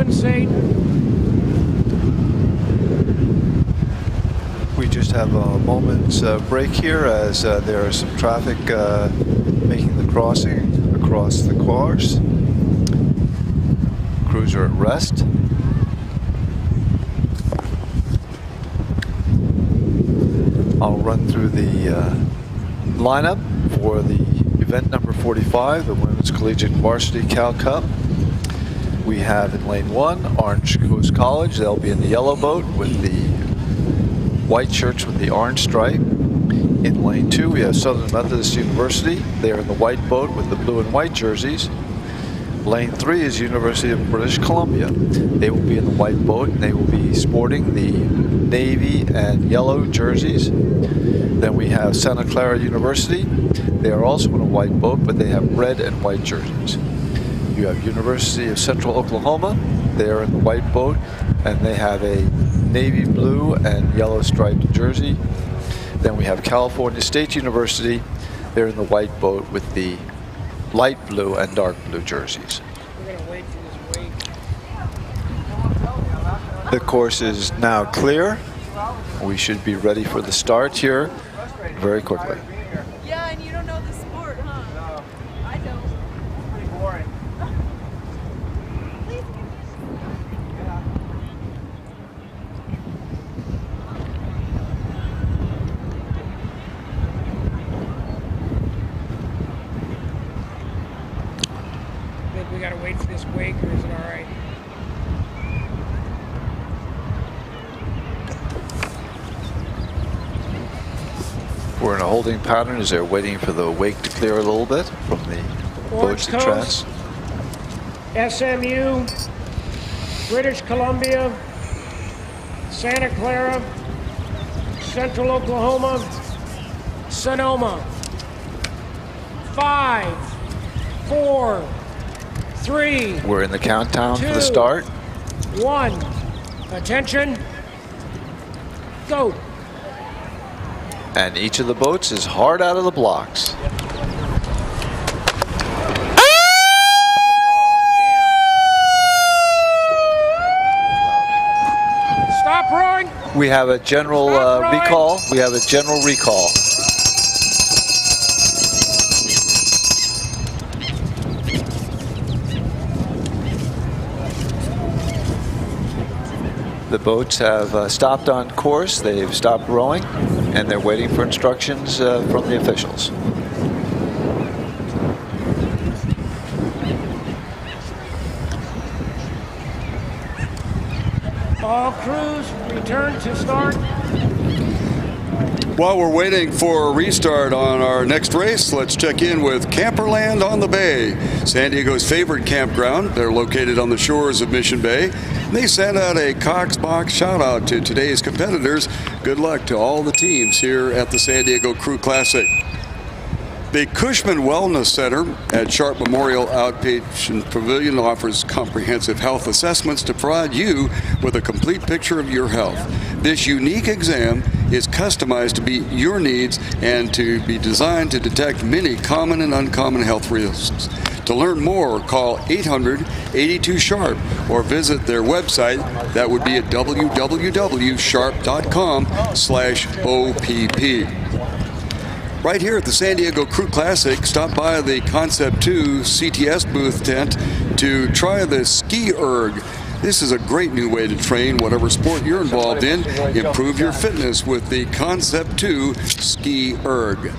compensate. We just have a moment's break here as there is some traffic making the crossing across the course. Crews are at rest. I'll run through the lineup for the event number 45, the Women's Collegiate Varsity Cal Cup. We have in lane 1, Orange Coast College. They'll be in the yellow boat with the white shirts with the orange stripe. In lane 2, we have Southern Methodist University. They're in the white boat with the blue and white jerseys. Lane 3 is University of British Columbia. They will be in the white boat and they will be sporting the navy and yellow jerseys. Then we have Santa Clara University. They are also in a white boat, but they have red and white jerseys. You have University of Central Oklahoma. They are in the white boat and they have a navy blue and yellow striped jersey. Then we have California State University. They're in the white boat with the light blue and dark blue jerseys. We're going to wait for this wake. The course is now clear. We should be ready for the start here very quickly. Yeah, and you don't know the sport, huh? No. I don't. It's pretty boring. Think we gotta wait for this wake, or is it all right? We're in a holding pattern as they're waiting for the wake to clear a little bit from the boats and tracks. SMU, British Columbia, Santa Clara, Central Oklahoma, Sonoma. 5, 4, 3, We're in the countdown for the 2, start. 1. Attention. Go. And each of the boats is hard out of the blocks. Stop rowing. We have a general recall. We have a general recall. The boats have stopped on course. They've stopped rowing, and they're waiting for instructions from the officials. All crews return to start. While we're waiting for a restart on our next race, let's check in with Camperland on the Bay, San Diego's favorite campground. They're located on the shores of Mission Bay. They sent out a Cox Box shout out to today's competitors. Good luck to all the teams here at the San Diego Crew Classic. The Cushman Wellness Center at Sharp Memorial Outpatient Pavilion offers comprehensive health assessments to provide you with a complete picture of your health. This unique exam is customized to meet your needs and to be designed to detect many common and uncommon health risks. To learn more, call 800-82-SHARP or visit their website. That would be at www.sharp.com/OPP. Right here at the San Diego Crew Classic, stop by the Concept 2 CTS booth tent to try the Ski Erg. This is a great new way to train whatever sport you're involved in. Improve your fitness with the Concept 2 Ski Erg.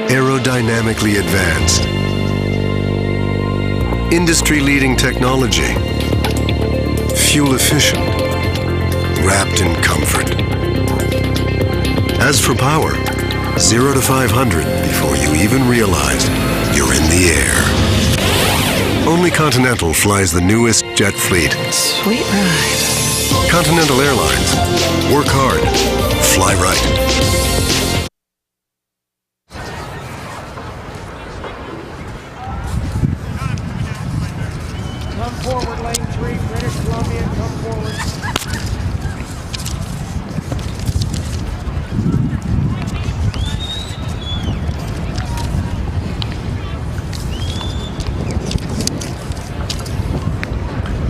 Aerodynamically advanced. Industry-leading technology. Fuel efficient, wrapped in comfort. As for power, 0 to 500 before you even realize you're in the air. Only Continental flies the newest jet fleet. Sweet ride. Continental Airlines. Work hard, fly right. Come forward, lane 3, British Columbia, come forward.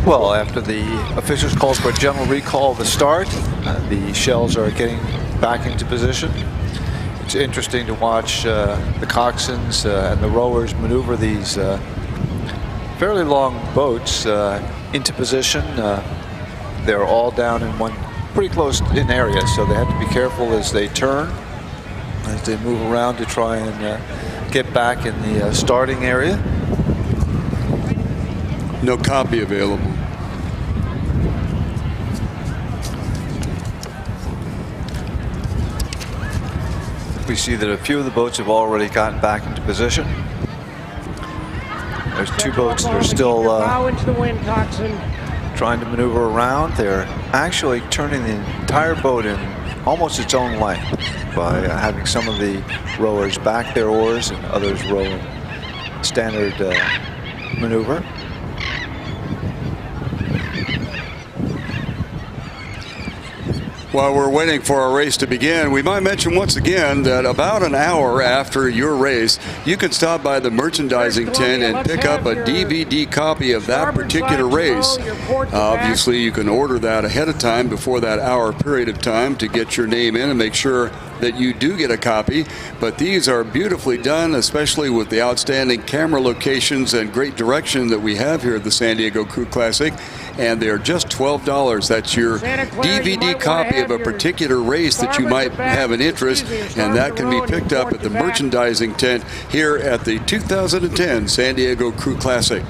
Well, after the officials called for a general recall of the start, the shells are getting back into position. It's interesting to watch the coxswains and the rowers maneuver these fairly long boats into position. They're all down in one pretty close in area, so they have to be careful as they turn, as they move around to try and get back in the starting area. No copy available. We see that a few of the boats have already gotten back into position. There's two boats that are still bow into the wind, coxswain. trying to maneuver around. They're actually turning the entire boat in almost its own length by having some of the rowers back their oars and others row in standard maneuver. While we're waiting for our race to begin, we might mention once again that about an hour after your race, you can stop by the merchandising tent and pick up a DVD copy of that particular race. Obviously, you can order that ahead of time before that hour period of time to get your name in and make sure that you do get a copy. But these are beautifully done, especially with the outstanding camera locations and great direction that we have here at the San Diego Crew Classic. And they're just $12. That's your DVD copy of a particular race that you might have an interest, and that can be picked up at the merchandising tent here at the 2010 San Diego Crew Classic.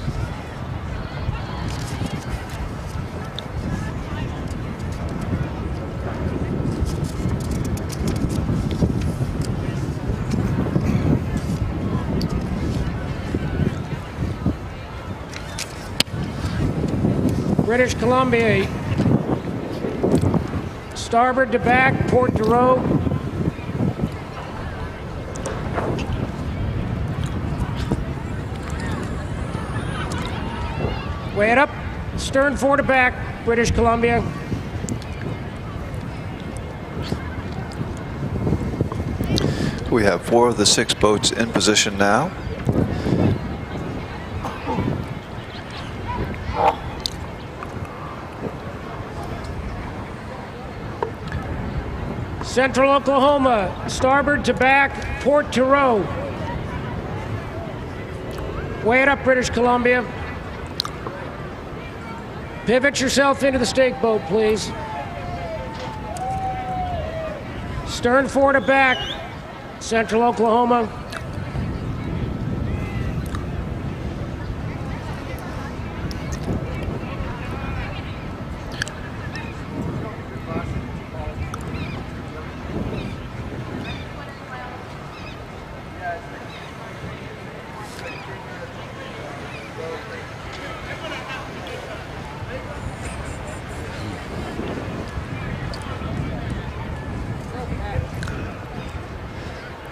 British Columbia, starboard to back, port to row. Way it up, stern fore to back, British Columbia. We have 4 of the 6 boats in position now. Central Oklahoma, starboard to back, port to row. Way it up, British Columbia. Pivot yourself into the stake boat, please. Stern fore to back, Central Oklahoma.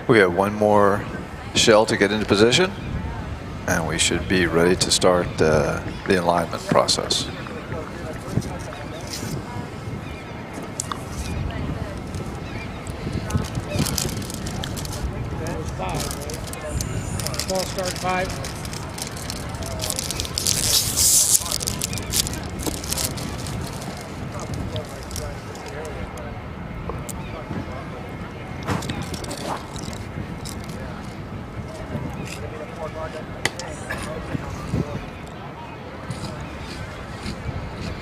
We have one more shell to get into position, and we should be ready to start the alignment process. Ball start 5.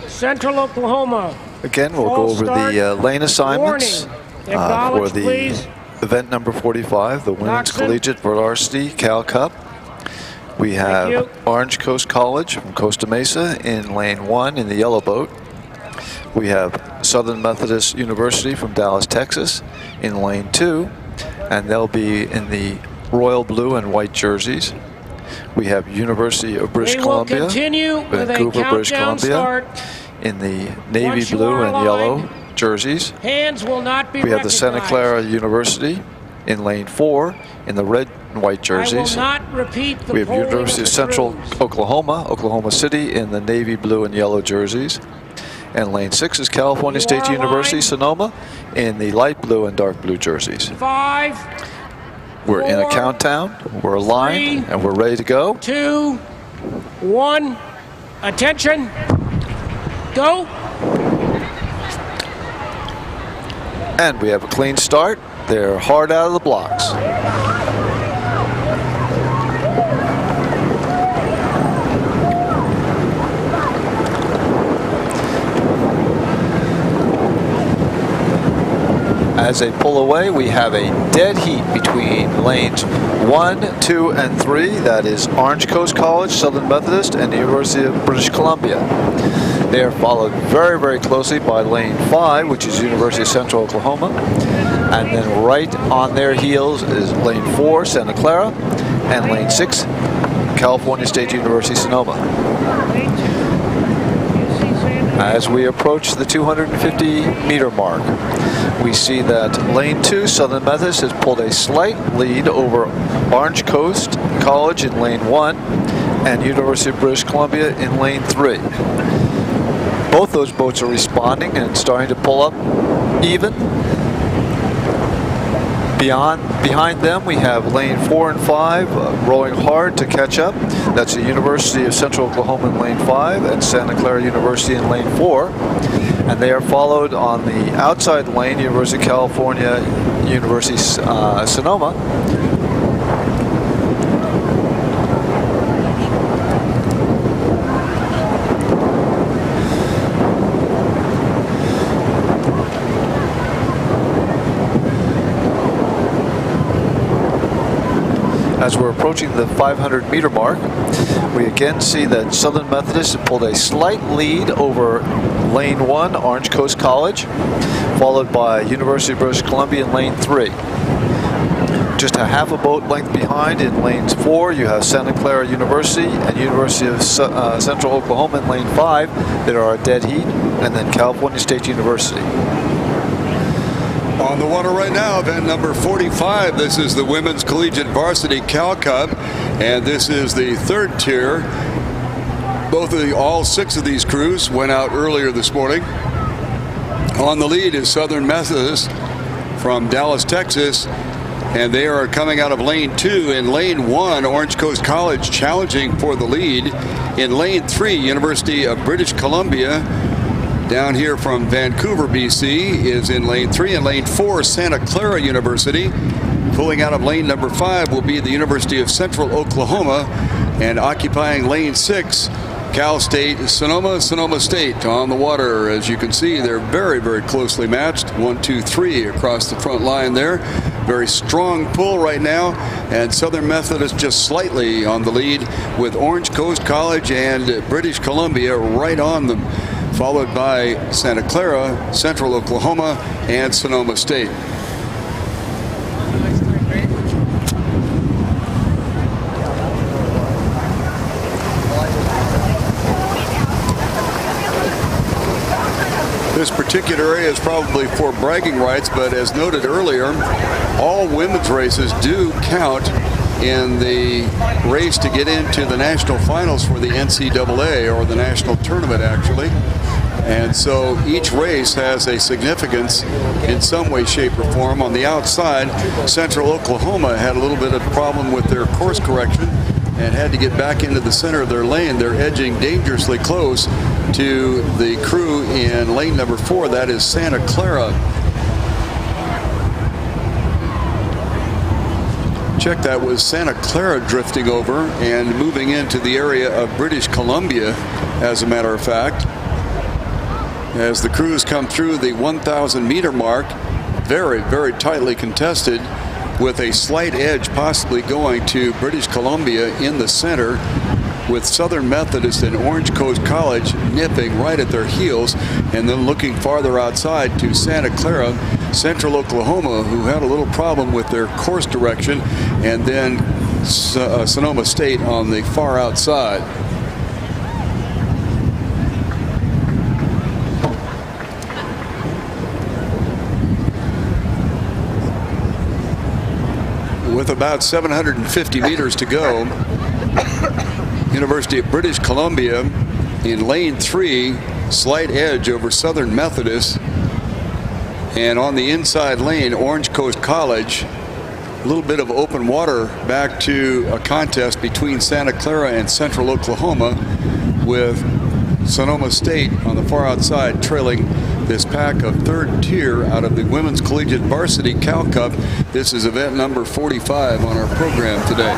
Central Oklahoma. Again, we'll go over the lane assignments for the event number 45, the Women's Collegiate Varsity Cal Cup. We have Orange Coast College from Costa Mesa in lane 1 in the yellow boat. We have Southern Methodist University from Dallas, Texas in lane 2, and they'll be in the royal blue and white jerseys. We have University of British Columbia, Vancouver, British Columbia, in the navy blue and yellow jerseys. Hands will not be We have the Santa Clara University in lane 4 in the red and white jerseys. I will not repeat the We have University of Central Oklahoma, Oklahoma City in the navy blue and yellow jerseys. And lane 6 is California State University, Sonoma in the light blue and dark blue jerseys. 5. We're in a countdown, we're aligned, and we're ready to go. 2, 1, attention. Go. And we have a clean start. They're hard out of the blocks. As they pull away, we have a dead heat between lanes 1, 2, and 3. That is Orange Coast College, Southern Methodist, and the University of British Columbia. They are followed very, very closely by lane 5, which is University of Central Oklahoma. And then right on their heels is lane 4, Santa Clara, and lane 6, California State University, Sonoma. As we approach the 250-meter mark, we see that lane 2, Southern Methodist, has pulled a slight lead over Orange Coast College in lane 1 and University of British Columbia in lane 3. Both those boats are responding and starting to pull up even. Behind them, we have lane 4 and 5 rowing hard to catch up. That's the University of Central Oklahoma in lane 5 and Santa Clara University in lane 4. And they are followed on the outside lane, University of California, University Sonoma. As we're approaching the 500-meter mark, we again see that Southern Methodist pulled a slight lead over lane 1, Orange Coast College, followed by University of British Columbia in lane 3. Just a half a boat length behind in lanes 4, you have Santa Clara University and University of Central Oklahoma in lane 5 that are a dead heat, and then California State University. On the water right now, event number 45. This is the Women's Collegiate Varsity Cal Cup, and this is the third tier. All 6 of these crews went out earlier this morning. On the lead is Southern Methodist from Dallas, Texas, and they are coming out of lane 2. In lane 1, Orange Coast College challenging for the lead. In lane 3, University of British Columbia, down here from Vancouver, BC, is in lane 3. In lane 4, Santa Clara University. Pulling out of lane number 5 will be the University of Central Oklahoma, and occupying lane 6, Cal State, Sonoma State on the water. As you can see, they're very, very closely matched. 1, 2, 3 across the front line there. Very strong pull right now, and Southern Methodist just slightly on the lead with Orange Coast College and British Columbia right on them, followed by Santa Clara, Central Oklahoma, and Sonoma State. This particular area is probably for bragging rights, but as noted earlier, all women's races do count in the race to get into the national finals for the NCAA, or the national tournament actually. And so each race has a significance in some way, shape, or form. On the outside, Central Oklahoma had a little bit of a problem with their course correction and had to get back into the center of their lane. They're edging dangerously close to the crew in lane number 4. That is Santa Clara. Check, that was Santa Clara drifting over and moving into the area of British Columbia, as a matter of fact. As the crews come through the 1,000-meter mark, very, very tightly contested, with a slight edge possibly going to British Columbia in the center, with Southern Methodist and Orange Coast College nipping right at their heels, and then looking farther outside to Santa Clara, Central Oklahoma, who had a little problem with their course direction, and then Sonoma State on the far outside. With about 750 meters to go, University of British Columbia in lane 3, slight edge over Southern Methodist, and on the inside lane, Orange Coast College. A little bit of open water back to a contest between Santa Clara and Central Oklahoma, with Sonoma State on the far outside, trailing this pack of third tier out of the Women's Collegiate Varsity Cal Cup. This is event number 45 on our program today.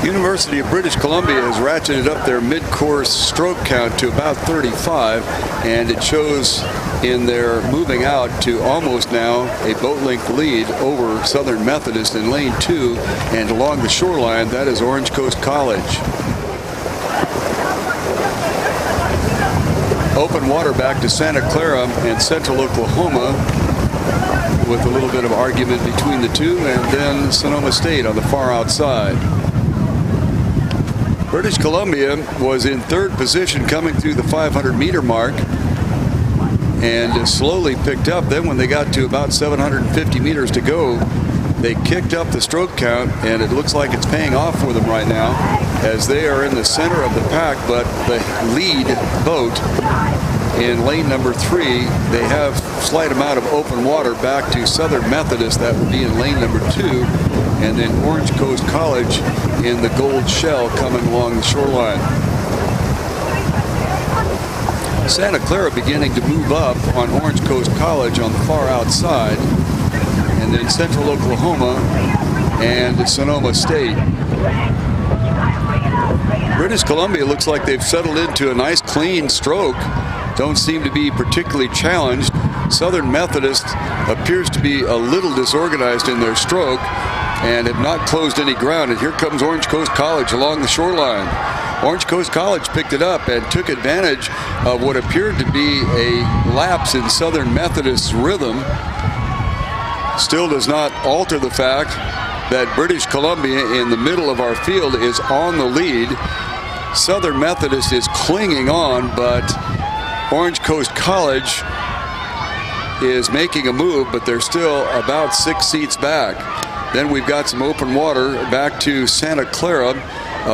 University of British Columbia has ratcheted up their mid-course stroke count to about 35, and it shows in their moving out to almost now a boat length lead over Southern Methodist in lane 2, and along the shoreline that is Orange Coast College. Open water back to Santa Clara and Central Oklahoma, with a little bit of argument between the two, and then Sonoma State on the far outside. British Columbia was in third position coming through the 500-meter mark and slowly picked up. Then when they got to about 750 meters to go, they kicked up the stroke count, and it looks like it's paying off for them right now as they are in the center of the pack. But the lead boat in lane number 3, they have slight amount of open water back to Southern Methodist. That would be in lane number 2, and then Orange Coast College in the gold shell coming along the shoreline. Santa Clara beginning to move up on Orange Coast College on the far outside, and then Central Oklahoma and Sonoma State. British Columbia looks like they've settled into a nice clean stroke. Don't seem to be particularly challenged. Southern Methodist appears to be a little disorganized in their stroke and have not closed any ground. And here comes Orange Coast College along the shoreline. Orange Coast College picked it up and took advantage of what appeared to be a lapse in Southern Methodist's rhythm. Still does not alter the fact that British Columbia in the middle of our field is on the lead. Southern Methodist is clinging on, but Orange Coast College is making a move, but they're still about 6 seats back. Then we've got some open water back to Santa Clara,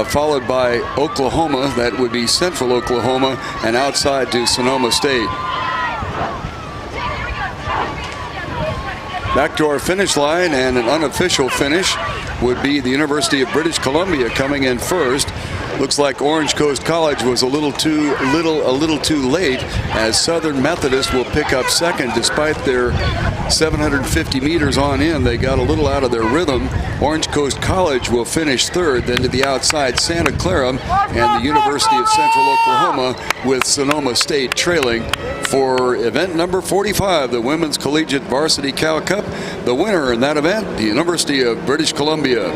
followed by Oklahoma. That would be Central Oklahoma, and outside to Sonoma State. Back to our finish line, and an unofficial finish would be the University of British Columbia coming in first. Looks like Orange Coast College was a little too late, as Southern Methodist will pick up second despite their 750 meters on in. They got a little out of their rhythm. Orange Coast College will finish third. Then to the outside, Santa Clara and the University of Central Oklahoma, with Sonoma State trailing for event number 45, the Women's Collegiate Varsity Cal Cup. The winner in that event, the University of British Columbia.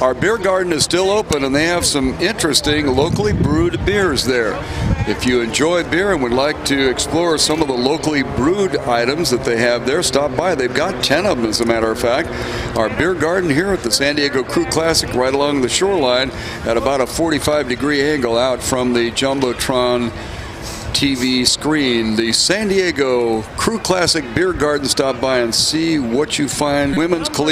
Our beer garden is still open, and they have some interesting locally brewed beers there. If you enjoy beer and would like to explore some of the locally brewed items that they have there, stop by. They've got 10 of them, as a matter of fact. Our beer garden here at the San Diego Crew Classic, right along the shoreline at about a 45-degree angle out from the Jumbotron TV screen. The San Diego Crew Classic Beer Garden. Stop by and see what you find. Women's Collegiate